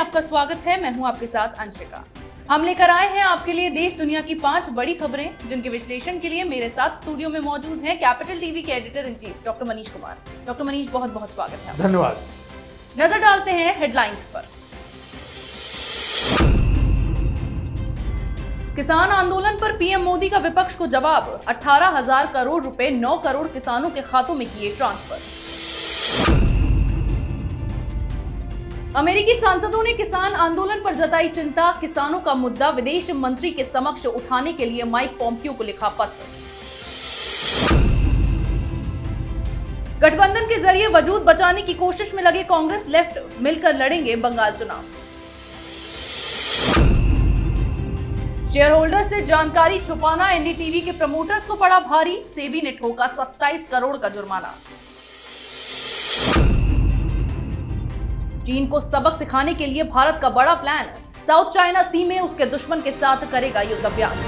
आपका स्वागत है। मैं हूं आपके साथ अंशिका। हम लेकर आए हैं आपके लिए देश दुनिया की 5 बड़ी खबरें, जिनके विश्लेषण के लिए मेरे साथ स्टूडियो में मौजूद हैं कैपिटल टीवी के editor in chief doctor Manish Kumar. Doctor Manish, बहुत बहुत स्वागत है। धन्यवाद। नजर डालते हैं हेडलाइंस पर। किसान आंदोलन पर पीएम मोदी का विपक्ष को जवाब, 18,000 करोड़ रुपए 9 करोड़ किसानों के खातों में किए ट्रांसफर। अमेरिकी सांसदों ने किसान आंदोलन पर जताई चिंता, किसानों का मुद्दा विदेश मंत्री के समक्ष उठाने के लिए माइक पॉम्पियो को लिखा पत्र। गठबंधन के जरिए वजूद बचाने की कोशिश में लगे कांग्रेस लेफ्ट, मिलकर लड़ेंगे बंगाल चुनाव। शेयर होल्डर से जानकारी छुपाना एनडीटीवी के प्रमोटर्स को पड़ा भारी, सेबी ने ठोका 27 करोड़ का जुर्माना। चीन को सबक सिखाने के लिए भारत का बड़ा प्लान, साउथ चाइना सी में उसके दुश्मन के साथ करेगा युद्धाभ्यास।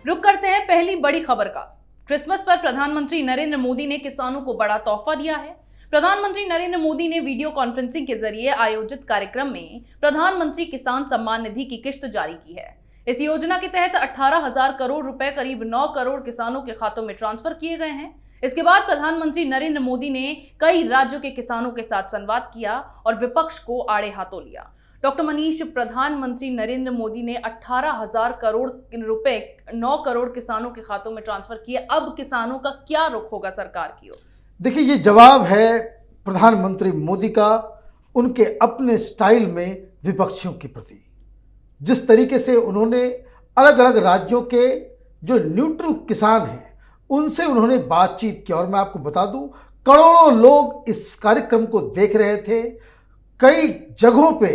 रुक करते हैं पहली बड़ी खबर का। क्रिसमस पर प्रधानमंत्री नरेंद्र मोदी ने किसानों को बड़ा तोहफा दिया है। प्रधानमंत्री नरेंद्र मोदी ने वीडियो कॉन्फ्रेंसिंग के जरिए आयोजित कार्यक्रम में प्रधानमंत्री किसान सम्मान निधि की किश्त जारी की है। इस योजना के तहत 18,000 करोड़ रुपए करीब 9 करोड़ किसानों के खातों में ट्रांसफर किए गए हैं। इसके बाद प्रधानमंत्री नरेंद्र मोदी ने कई राज्यों के किसानों के साथ संवाद किया और विपक्ष को आड़े हाथों लिया। डॉक्टर मनीष, प्रधानमंत्री नरेंद्र मोदी ने 18,000 करोड़ रुपए 9 करोड़ किसानों के खातों में ट्रांसफर किए। अब किसानों का क्या रुख होगा सरकार की ओर? देखिए, ये जवाब है प्रधानमंत्री मोदी का उनके अपने स्टाइल में विपक्षियों के प्रति। जिस तरीके से उन्होंने अलग अलग राज्यों के जो न्यूट्रल किसान हैं उनसे उन्होंने बातचीत की, और मैं आपको बता दूं करोड़ों लोग इस कार्यक्रम को देख रहे थे। कई जगहों पे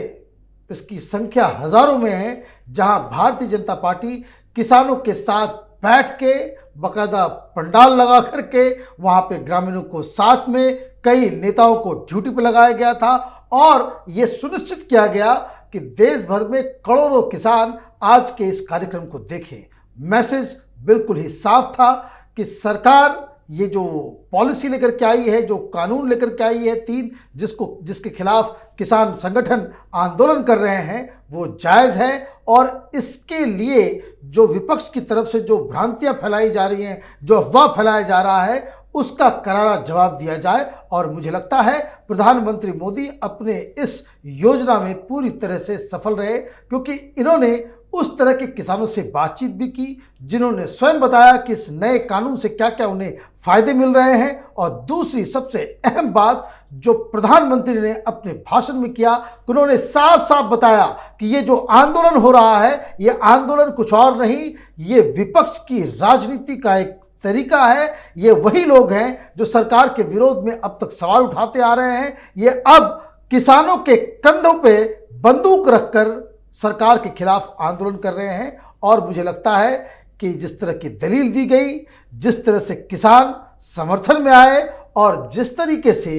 इसकी संख्या हजारों में है जहां भारतीय जनता पार्टी किसानों के साथ बैठ के बाकायदा पंडाल लगा करके वहां पे ग्रामीणों को साथ में, कई नेताओं को ड्यूटी पर लगाया गया था और ये सुनिश्चित किया गया कि देश भर में करोड़ों किसान आज के इस कार्यक्रम को देखें। मैसेज बिल्कुल ही साफ था कि सरकार ये जो पॉलिसी लेकर के आई है, जो कानून लेकर के आई है 3, जिसके खिलाफ किसान संगठन आंदोलन कर रहे हैं, वो जायज़ है। और इसके लिए जो विपक्ष की तरफ से जो भ्रांतियां फैलाई जा रही हैं, जो अफवाह फैलाया जा रहा है, उसका करारा जवाब दिया जाए। और मुझे लगता है प्रधानमंत्री मोदी अपने इस योजना में पूरी तरह से सफल रहे, क्योंकि इन्होंने उस तरह के किसानों से बातचीत भी की जिन्होंने स्वयं बताया कि इस नए कानून से क्या क्या उन्हें फायदे मिल रहे हैं। और दूसरी सबसे अहम बात जो प्रधानमंत्री ने अपने भाषण में किया, उन्होंने साफ साफ बताया कि ये जो आंदोलन हो रहा है, ये आंदोलन कुछ और नहीं, ये विपक्ष की राजनीति का एक तरीका है। ये वही लोग हैं जो सरकार के विरोध में अब तक सवाल उठाते आ रहे हैं। ये अब किसानों के कंधों पे बंदूक रखकर सरकार के खिलाफ आंदोलन कर रहे हैं। और मुझे लगता है कि जिस तरह की दलील दी गई, जिस तरह से किसान समर्थन में आए और जिस तरीके से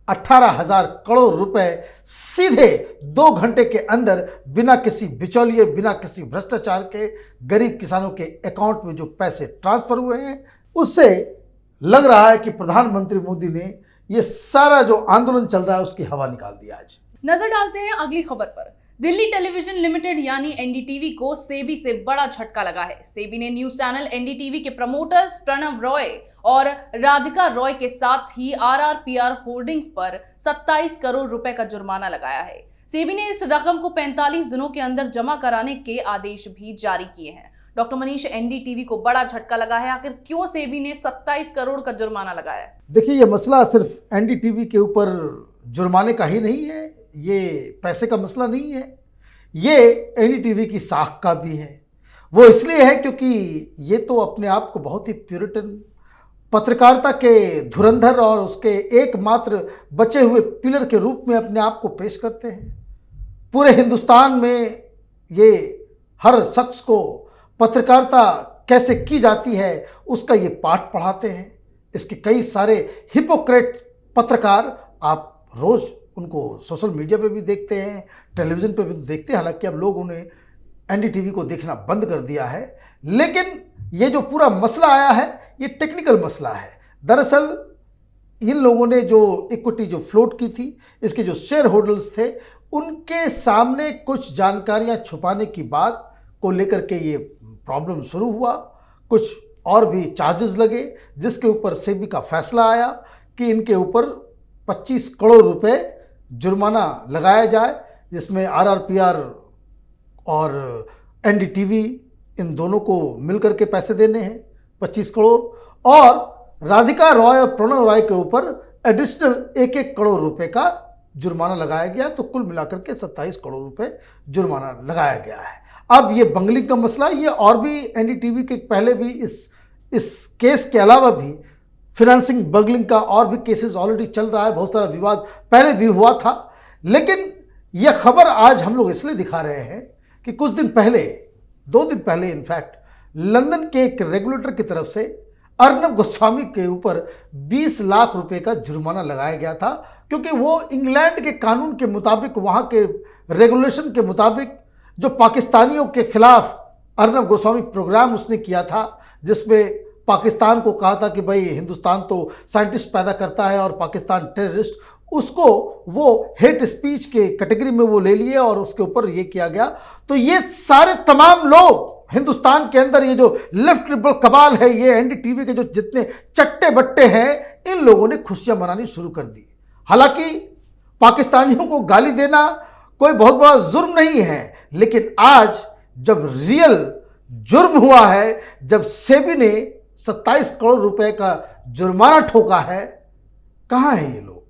18,000 करोड़ रुपए सीधे 2 घंटे के अंदर बिना किसी बिचौलिए, बिना किसी भ्रष्टाचार के गरीब किसानों के अकाउंट में जो पैसे ट्रांसफर हुए हैं, उससे लग रहा है कि प्रधानमंत्री मोदी ने ये सारा जो आंदोलन चल रहा है उसकी हवा निकाल दी आज। नजर डालते हैं अगली खबर पर। दिल्ली टेलीविजन लिमिटेड यानी एनडीटीवी को सेबी से बड़ा झटका लगा है। सेबी ने न्यूज चैनल एनडीटीवी के प्रमोटर्स प्रणव रॉय और राधिका रॉय के साथ ही आरआरपीआर होर्डिंग पर 27 करोड़ रुपए का जुर्माना लगाया है। सेबी ने इस रकम को 45 दिनों के अंदर जमा कराने के आदेश भी जारी किए हैं। डॉक्टर मनीष, एनडीटीवी को बड़ा झटका लगा है, आखिर क्यों सेबी ने 27 करोड़ का जुर्माना लगाया है? देखिए, ये मसला सिर्फ एनडीटीवी के ऊपर जुर्माने का ही नहीं है, ये पैसे का मसला नहीं है, ये एनडीटीवी की साख का भी है। वो इसलिए है क्योंकि ये तो अपने आप को बहुत ही प्यूरिटन, पत्रकारिता के धुरंधर और उसके एकमात्र बचे हुए पिलर के रूप में अपने आप को पेश करते हैं। पूरे हिंदुस्तान में ये हर शख्स को पत्रकारिता कैसे की जाती है उसका ये पाठ पढ़ाते हैं। इसके कई सारे हिपोक्रेट पत्रकार आप रोज़ उनको सोशल मीडिया पे भी देखते हैं, टेलीविज़न पे भी देखते हैं। हालांकि अब लोग उन्हें एनडीटीवी को देखना बंद कर दिया है, लेकिन ये जो पूरा मसला आया है ये टेक्निकल मसला है। दरअसल इन लोगों ने जो इक्विटी जो फ्लोट की थी, इसके जो शेयर होल्डर्स थे, उनके सामने कुछ जानकारियां छुपाने की बात को लेकर के ये प्रॉब्लम शुरू हुआ। कुछ और भी चार्जेस लगे, जिसके ऊपर सेबी का फैसला आया कि इनके ऊपर 25 करोड़ रुपए जुर्माना लगाया जाए, जिसमें RRPR और NDTV इन दोनों को मिलकर के पैसे देने हैं 25 करोड़, और राधिका रॉय और प्रणव रॉय के ऊपर एडिशनल 1-1 करोड़ रुपए का जुर्माना लगाया गया। तो कुल मिलाकर के 27 करोड़ रुपए जुर्माना लगाया गया है। अब ये बंगलिंग का मसला, ये और भी NDTV के पहले भी इस केस के अलावा भी फिनेंसिंग बंगलिंग का और भी केसेस ऑलरेडी चल रहा है। बहुत सारा विवाद पहले भी हुआ था, लेकिन यह खबर आज हम लोग इसलिए दिखा रहे हैं कि कुछ दिन पहले, 2 दिन पहले इनफैक्ट, लंदन के एक रेगुलेटर की तरफ से अर्नब गोस्वामी के ऊपर 20 लाख रुपए का जुर्माना लगाया गया था, क्योंकि वो इंग्लैंड के कानून के मुताबिक, वहाँ के रेगुलेशन के मुताबिक, जो पाकिस्तानियों के खिलाफ अर्नब गोस्वामी प्रोग्राम उसने किया था, जिसमें पाकिस्तान को कहा था कि भाई हिंदुस्तान तो साइंटिस्ट पैदा करता है और पाकिस्तान टेररिस्ट, उसको वो हेट स्पीच के कैटेगरी में वो ले लिए और उसके ऊपर ये किया गया। तो ये सारे तमाम लोग हिंदुस्तान के अंदर, ये जो लेफ्ट लिबरल कबाल है, ये NDTV के जो जितने चट्टे बट्टे हैं, इन लोगों ने खुशियां मनानी शुरू कर दी। हालांकि पाकिस्तानियों को गाली देना कोई बहुत बड़ा जुर्म नहीं है, लेकिन आज जब रियल जुर्म हुआ है, जब सेबी ने 27 करोड़ रुपए का जुर्माना ठोका है, कहाँ है ये लोग?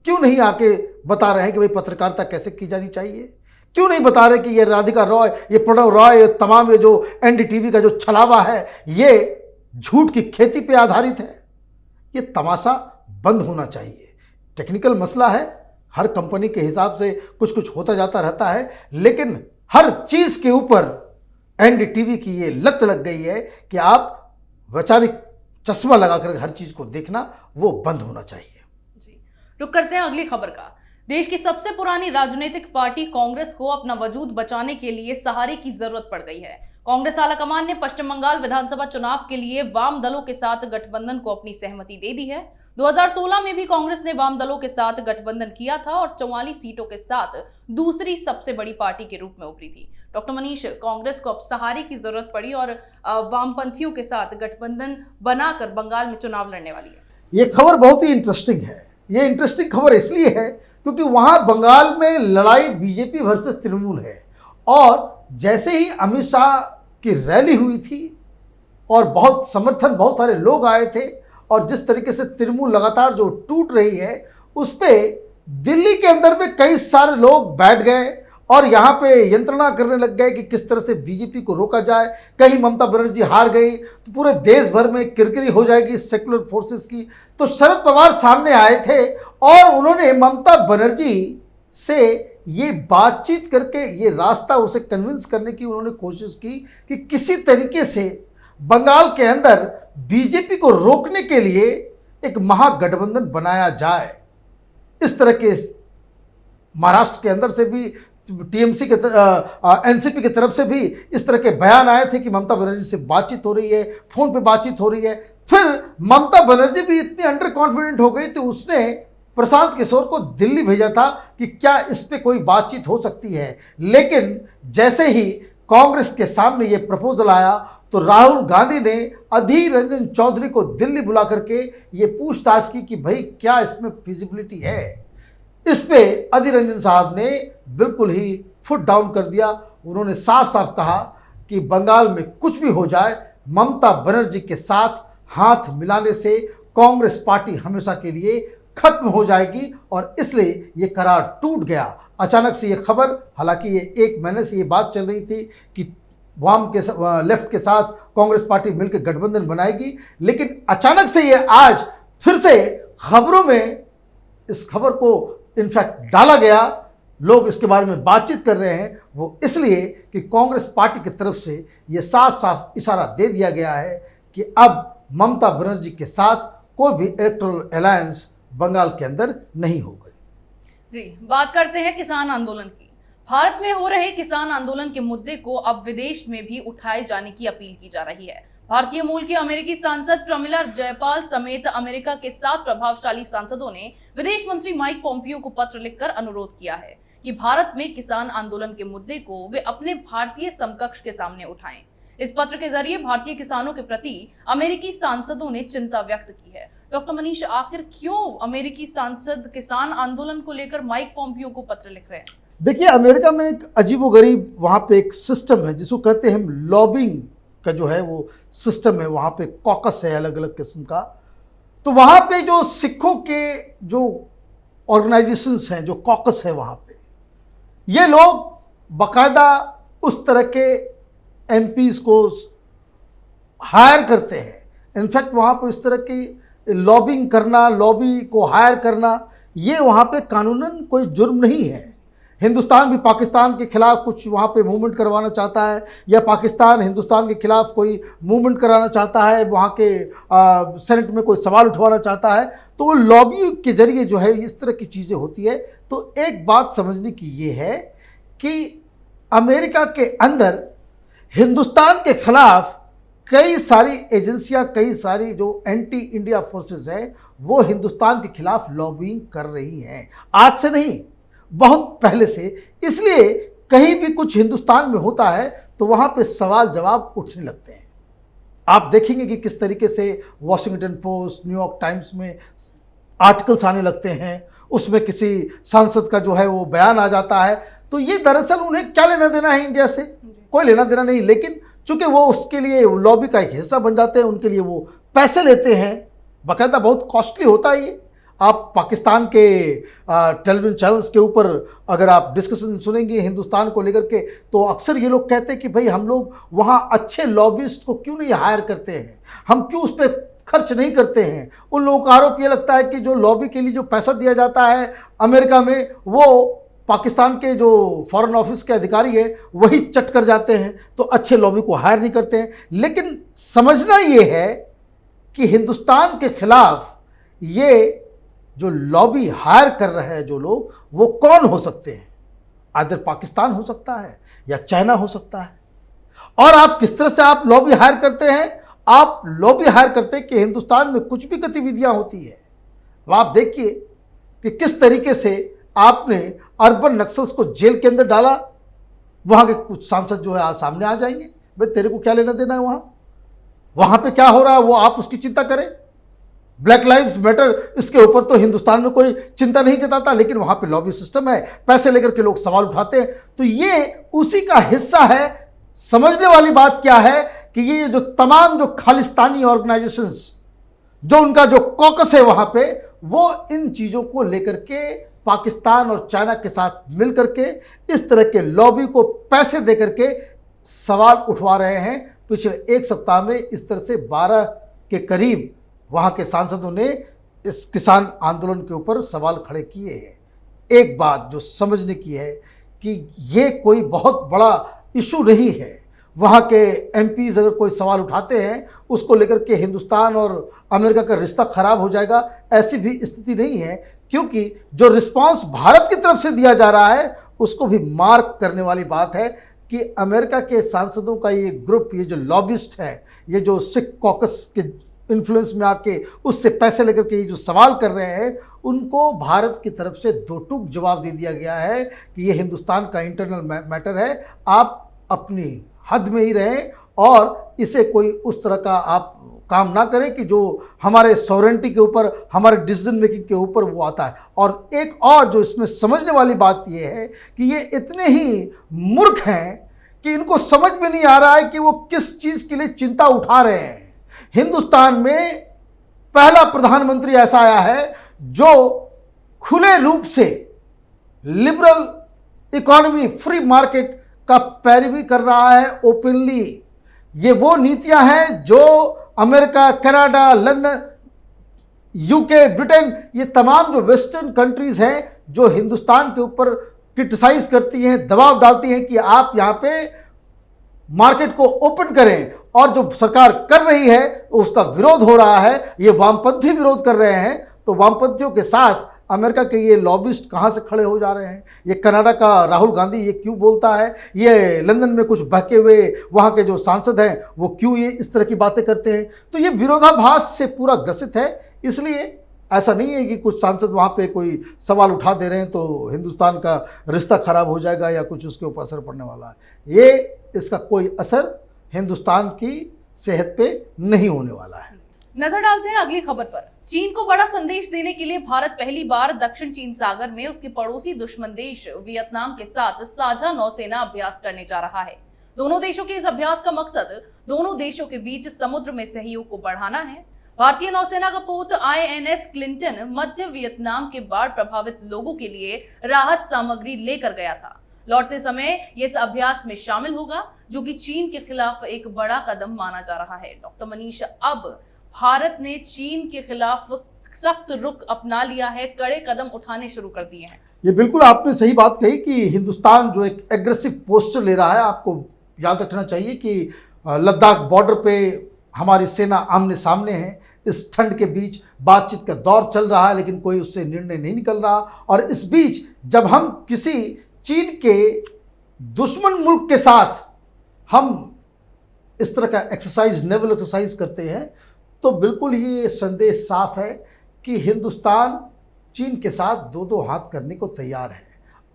क्यों नहीं आके बता रहे हैं कि भाई पत्रकारिता कैसे की जानी चाहिए? क्यों नहीं बता रहे कि ये राधिका रॉय, ये प्रणव रॉय, ये तमाम ये जो NDTV का जो छलावा है, ये झूठ की खेती पे आधारित है? ये तमाशा बंद होना चाहिए। टेक्निकल मसला है, हर कंपनी के हिसाब से कुछ कुछ होता जाता रहता है, लेकिन हर चीज़ के ऊपर NDTV की ये लत लग गई है कि आप वैचारिक चश्मा लगाकर हर चीज़ को देखना, वो बंद होना चाहिए। जी, रुक करते हैं अगली खबर का। देश की सबसे पुरानी राजनीतिक पार्टी कांग्रेस को अपना वजूद बचाने के लिए सहारे की जरूरत पड़ गई है। कांग्रेस आलाकमान ने पश्चिम बंगाल विधानसभा चुनाव के लिए वाम दलों के साथ गठबंधन को अपनी सहमति दे दी है। 2016 में भी कांग्रेस ने वाम दलों के साथ गठबंधन किया था और 44 सीटों के साथ दूसरी सबसे बड़ी पार्टी के रूप में उभरी थी। डॉक्टर मनीष, कांग्रेस को अब सहारे की जरूरत पड़ी और वामपंथियों के साथ गठबंधन बनाकर बंगाल में चुनाव लड़ने वाली है। ये खबर बहुत ही इंटरेस्टिंग है। ये इंटरेस्टिंग खबर इसलिए है क्योंकि वहाँ बंगाल में लड़ाई बीजेपी वर्सेस तृणमूल है, और जैसे ही अमित शाह की रैली हुई थी और बहुत समर्थन, बहुत सारे लोग आए थे, और जिस तरीके से तृणमूल लगातार जो टूट रही है, उस पर दिल्ली के अंदर में कई सारे लोग बैठ गए और यहाँ पे यंत्रणा करने लग गए कि किस तरह से बीजेपी को रोका जाए। कहीं ममता बनर्जी हार गई तो पूरे देश भर में किरकिरी हो जाएगी सेकुलर फोर्सेस की। तो शरद पवार सामने आए थे और उन्होंने ममता बनर्जी से ये बातचीत करके ये रास्ता उसे कन्विंस करने की उन्होंने कोशिश की कि किसी तरीके से बंगाल के अंदर बीजेपी को रोकने के लिए एक महागठबंधन बनाया जाए। इस तरह के महाराष्ट्र के अंदर से भी टीएमसी के एनसीपी की तरफ से भी इस तरह के बयान आए थे कि ममता बनर्जी से बातचीत हो रही है, फोन पे बातचीत हो रही है। फिर ममता बनर्जी भी इतनी अंडर कॉन्फिडेंट हो गई तो उसने प्रशांत किशोर को दिल्ली भेजा था कि क्या इस पे कोई बातचीत हो सकती है। लेकिन जैसे ही कांग्रेस के सामने ये प्रपोजल आया तो राहुल गांधी ने अधीर रंजन चौधरी को दिल्ली बुला करके ये पूछताछ की कि भाई क्या इसमें फिजिबिलिटी है। इस पे अधीर रंजन साहब ने बिल्कुल ही फुट डाउन कर दिया। उन्होंने साफ साफ कहा कि बंगाल में कुछ भी हो जाए, ममता बनर्जी के साथ हाथ मिलाने से कांग्रेस पार्टी हमेशा के लिए खत्म हो जाएगी, और इसलिए ये करार टूट गया। अचानक से ये खबर, हालांकि ये 1 महीने से ये बात चल रही थी कि वाम के लेफ्ट के साथ कांग्रेस पार्टी मिलकर गठबंधन बनाएगी, लेकिन अचानक से ये आज फिर से खबरों में इस खबर को इनफैक्ट डाला गया। लोग इसके बारे में बातचीत कर रहे हैं, वो इसलिए कि कांग्रेस पार्टी की तरफ से ये साफ साफ इशारा दे दिया गया है कि अब ममता बनर्जी के साथ कोई भी इलेक्टोरल अलायंस बंगाल के अंदर नहीं होगी। जी, बात करते हैं किसान आंदोलन की। भारत में हो रहे किसान आंदोलन के मुद्दे को अब विदेश में भी उठाए जाने की अपील की जा रही है। भारतीय मूल की अमेरिकी सांसद प्रमिला जयपाल समेत अमेरिका के 7 प्रभावशाली सांसदों ने विदेश मंत्री माइक पोम्पियो को पत्र लिखकर अनुरोध किया है कि भारत में किसान आंदोलन के मुद्दे को वे अपने भारतीय समकक्ष के सामने उठाएं। इस पत्र के जरिए भारतीय किसानों के प्रति अमेरिकी सांसदों ने चिंता व्यक्त की है। डॉक्टर मनीष, आखिर क्यों अमेरिकी सांसद किसान आंदोलन को लेकर माइक पोम्पियो को पत्र लिख रहे हैं? देखिए, अमेरिका में एक अजीबोगरीब वहाँ पे एक सिस्टम है जिसको कहते हैं हम लॉबिंग का जो है वो सिस्टम है। वहाँ पे कॉकस है अलग अलग किस्म का। तो वहाँ पे जो सिखों के जो ऑर्गेनाइजेशंस हैं, जो कॉकस है वहाँ पे, ये लोग बाकायदा उस तरह के एमपीज को हायर करते हैं। इनफैक्ट वहाँ पे इस तरह की लॉबिंग करना, लॉबी को हायर करना, ये वहाँ पे कानूनन कोई जुर्म नहीं है। हिंदुस्तान भी पाकिस्तान के खिलाफ कुछ वहाँ पे मूवमेंट करवाना चाहता है, या पाकिस्तान हिंदुस्तान के खिलाफ कोई मूवमेंट कराना चाहता है, वहाँ के सेनेट में कोई सवाल उठवाना चाहता है, तो वो लॉबी के जरिए जो है इस तरह की चीज़ें होती है। तो एक बात समझने की ये है कि अमेरिका के अंदर हिंदुस्तान के खिलाफ कई सारी एजेंसियां, कई सारी जो एंटी इंडिया फोर्सेस हैं, वो हिंदुस्तान के खिलाफ लॉबिंग कर रही हैं। आज से नहीं, बहुत पहले से। इसलिए कहीं भी कुछ हिंदुस्तान में होता है तो वहाँ पे सवाल जवाब उठने लगते हैं। आप देखेंगे कि किस तरीके से वॉशिंगटन पोस्ट, न्यूयॉर्क टाइम्स में आर्टिकल्स आने लगते हैं, उसमें किसी सांसद का जो है वो बयान आ जाता है। तो ये दरअसल उन्हें क्या लेना देना है इंडिया से? कोई लेना देना नहीं, लेकिन चूंकि वो उसके लिए लॉबी का एक हिस्सा बन जाते हैं, उनके लिए वो पैसे लेते हैं। बाकायदा बहुत कॉस्टली होता है ये। आप पाकिस्तान के टेलीविजन चैनल्स के ऊपर अगर आप डिस्कशन सुनेंगे हिंदुस्तान को लेकर के, तो अक्सर ये लोग कहते हैं कि भाई हम लोग वहाँ अच्छे लॉबिस्ट को क्यों नहीं हायर करते हैं, हम क्यों उस पर खर्च नहीं करते हैं। उन लोगों का आरोप ये लगता है कि जो लॉबी के लिए जो पैसा दिया जाता है अमेरिका में, वो पाकिस्तान के जो फॉरेन ऑफिस के अधिकारी हैं वही चट कर जाते हैं, तो अच्छे लॉबी को हायर नहीं करते हैं। लेकिन समझना ये है कि हिंदुस्तान के खिलाफ ये जो लॉबी हायर कर रहे हैं जो लोग, वो कौन हो सकते हैं? आदर पाकिस्तान हो सकता है या चाइना हो सकता है। और आप किस तरह से आप लॉबी हायर करते हैं? आप लॉबी हायर करते हैं कि हिंदुस्तान में कुछ भी गतिविधियां होती है, अब आप देखिए कि किस तरीके से आपने अर्बन नक्सल्स को जेल के अंदर डाला। वहाँ के कुछ सांसद जो है आज सामने आ जाएंगे, भाई तेरे को क्या लेना देना है वहाँ पे क्या हो रहा है वो आप उसकी चिंता करें। ब्लैक लाइव्स मैटर, इसके ऊपर तो हिंदुस्तान में कोई चिंता नहीं जताता, लेकिन वहाँ पे लॉबी सिस्टम है, पैसे लेकर के लोग सवाल उठाते हैं। तो ये उसी का हिस्सा है। समझने वाली बात क्या है कि ये जो तमाम जो खालिस्तानी ऑर्गेनाइजेशंस, जो उनका जो कॉकस है वहाँ पे, वो इन चीज़ों को लेकर के पाकिस्तान और चाइना के साथ मिल करके इस तरह के लॉबी को पैसे दे करके सवाल उठवा रहे हैं। पिछले एक सप्ताह में इस तरह से 12 के करीब वहाँ के सांसदों ने इस किसान आंदोलन के ऊपर सवाल खड़े किए हैं। एक बात जो समझने की है कि ये कोई बहुत बड़ा इशू नहीं है। वहाँ के एमपीज अगर कोई सवाल उठाते हैं उसको लेकर के हिंदुस्तान और अमेरिका का रिश्ता ख़राब हो जाएगा, ऐसी भी स्थिति नहीं है। क्योंकि जो रिस्पांस भारत की तरफ से दिया जा रहा है उसको भी मार्क करने वाली बात है कि अमेरिका के सांसदों का ये ग्रुप, ये जो लॉबिस्ट है, ये जो सिख कॉकस के इन्फ्लुएंस में आके उससे पैसे लेकर के ये जो सवाल कर रहे हैं, उनको भारत की तरफ से दो टूक जवाब दे दिया गया है कि ये हिंदुस्तान का इंटरनल मैटर है, आप अपनी हद में ही रहें और इसे कोई उस तरह का आप काम ना करें कि जो हमारे सॉवरेंटी के ऊपर, हमारे डिसीजन मेकिंग के ऊपर वो आता है। और एक और जो इसमें समझने वाली बात ये है कि ये इतने ही मूर्ख हैं कि इनको समझ में नहीं आ रहा है कि वो किस चीज़ के लिए चिंता उठा रहे हैं। हिंदुस्तान में पहला प्रधानमंत्री ऐसा आया है जो खुले रूप से लिबरल इकोनॉमी, फ्री मार्केट का पैरवी कर रहा है ओपनली। ये वो नीतियां हैं जो America, Canada, London, UK, Britain, ये तमाम जो वेस्टर्न कंट्रीज हैं जो हिंदुस्तान के ऊपर क्रिटिसाइज करती हैं, दबाव डालती हैं कि आप यहाँ पे मार्केट को ओपन करें, और जो सरकार कर रही है उसका विरोध हो रहा है, ये वामपंथी विरोध कर रहे हैं। तो वामपंथियों के साथ अमेरिका के ये लॉबिस्ट कहाँ से खड़े हो जा रहे हैं। ये कनाडा का राहुल गांधी ये क्यों बोलता है, ये लंदन में कुछ बहके हुए वहाँ के जो सांसद हैं वो क्यों ये इस तरह की बातें करते हैं। तो ये विरोधाभास से पूरा ग्रसित है। इसलिए ऐसा नहीं है कि कुछ सांसद वहाँ पे कोई सवाल उठा दे रहे हैं तो हिंदुस्तान का रिश्ता खराब हो जाएगा या कुछ उसके ऊपर असर पड़ने वाला है। ये इसका कोई असर हिंदुस्तान की सेहत पे नहीं होने वाला है। नजर डालते हैं अगली खबर पर। चीन को बड़ा संदेश देने के लिए भारत पहली बार दक्षिण चीन सागर में उसके पड़ोसी दुश्मन देश वियतनाम के साथ साझा नौसेना अभ्यास करने जा रहा है। दोनों देशों के इस अभ्यास का मकसद दोनों देशों के बीच समुद्र में सहयोग को बढ़ाना है। भारतीय नौसेना का पोत INS क्लिंटन मध्य वियतनाम के बाढ़ प्रभावित लोगों के लिए राहत सामग्री लेकर गया था। लौटते समय ये इस अभ्यास में शामिल होगा, जो कि चीन के खिलाफ एक बड़ा कदम माना जा रहा है। डॉक्टर मनीष, अब भारत ने चीन के खिलाफ सख्त रुख अपना लिया है, कड़े कदम उठाने शुरू कर दिए हैं। ये बिल्कुल आपने सही बात कही कि हिंदुस्तान जो एक एग्रेसिव पोस्चर ले रहा है। आपको याद रखना चाहिए कि लद्दाख बॉर्डर पे हमारी सेना आमने सामने है। इस ठंड के बीच बातचीत का दौर चल रहा है, लेकिन कोई उससे निर्णय नहीं निकल रहा। और इस बीच जब हम किसी चीन के दुश्मन मुल्क के साथ हम इस तरह का एक्सरसाइज, नेवल एक्सरसाइज करते हैं, तो बिल्कुल ही ये संदेश साफ है कि हिंदुस्तान चीन के साथ दो दो हाथ करने को तैयार है।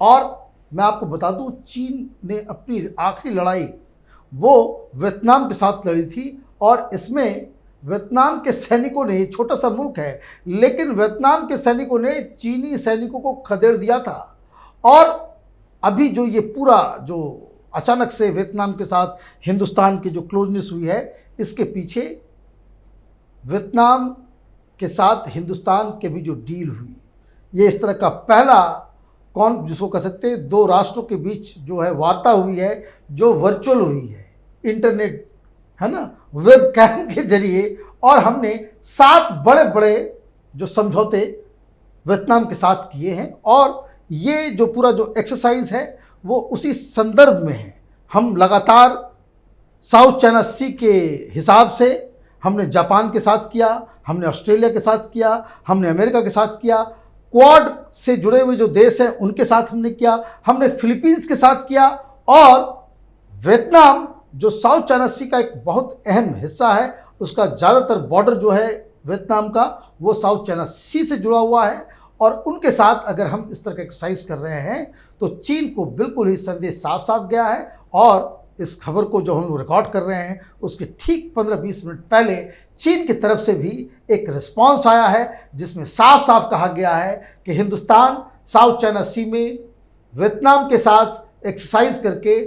और मैं आपको बता दूं, चीन ने अपनी आखिरी लड़ाई वो वियतनाम के साथ लड़ी थी और इसमें वियतनाम के सैनिकों ने, छोटा सा मुल्क है लेकिन वियतनाम के सैनिकों ने चीनी सैनिकों को खदेड़ दिया था। और अभी जो ये पूरा जो अचानक से वियतनाम के साथ हिंदुस्तान की जो क्लोजनेस हुई है, इसके पीछे वियतनाम के साथ हिंदुस्तान के भी जो डील हुई, ये इस तरह का पहला जिसको कह सकते हैं दो राष्ट्रों के बीच जो है वार्ता हुई है, जो वर्चुअल हुई है, इंटरनेट है ना, वेब कैम के जरिए। और हमने 7 बड़े बड़े जो समझौते वियतनाम के साथ किए हैं और ये जो पूरा जो एक्सरसाइज है वो उसी संदर्भ में है। हम लगातार साउथ चाइना सी के हिसाब से हमने जापान के साथ किया, हमने ऑस्ट्रेलिया के साथ किया, हमने अमेरिका के साथ किया, क्वाड से जुड़े हुए जो देश हैं उनके साथ हमने किया, हमने फिलीपींस के साथ किया। और वियतनाम जो साउथ चाइना सी का एक बहुत अहम हिस्सा है, उसका ज़्यादातर बॉर्डर जो है वियतनाम का वो साउथ चाइना सी से जुड़ा हुआ है। और उनके साथ अगर हम इस तरह का एक्सरसाइज कर रहे हैं तो चीन को बिल्कुल ही संदेश साफ साफ गया है। और इस खबर को जो हम रिकॉर्ड कर रहे हैं उसके ठीक 15-20 मिनट पहले चीन की तरफ से भी एक रिस्पांस आया है, जिसमें साफ साफ कहा गया है कि हिंदुस्तान साउथ चाइना सी में वियतनाम के साथ एक्सरसाइज करके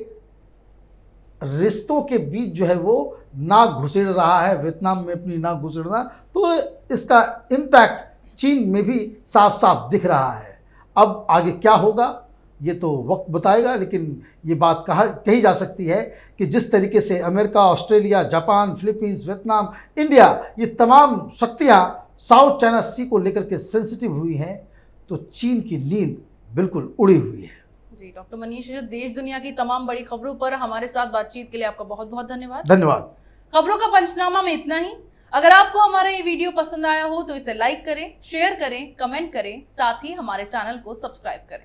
रिश्तों के बीच जो है वो नाक घुसेड़ रहा है, वियतनाम में अपनी नाक घुसेड़ना। तो इसका इम्पैक्ट चीन में भी साफ साफ दिख रहा है। अब आगे क्या होगा ये तो वक्त बताएगा, लेकिन ये बात कही जा सकती है कि जिस तरीके से America, Australia, Japan, Philippines, Vietnam, India, ये तमाम शक्तियाँ साउथ चाइना सी को लेकर के सेंसिटिव हुई हैं, तो चीन की नींद बिल्कुल उड़ी हुई है। जी डॉक्टर मनीष, देश दुनिया की तमाम बड़ी खबरों पर हमारे साथ बातचीत के लिए आपका बहुत बहुत धन्यवाद। धन्यवाद। खबरों का पंचनामा में इतना ही। अगर आपको हमारा ये वीडियो पसंद आया हो तो इसे लाइक करें, शेयर करें, कमेंट करें, साथ ही हमारे चैनल को सब्सक्राइब करें।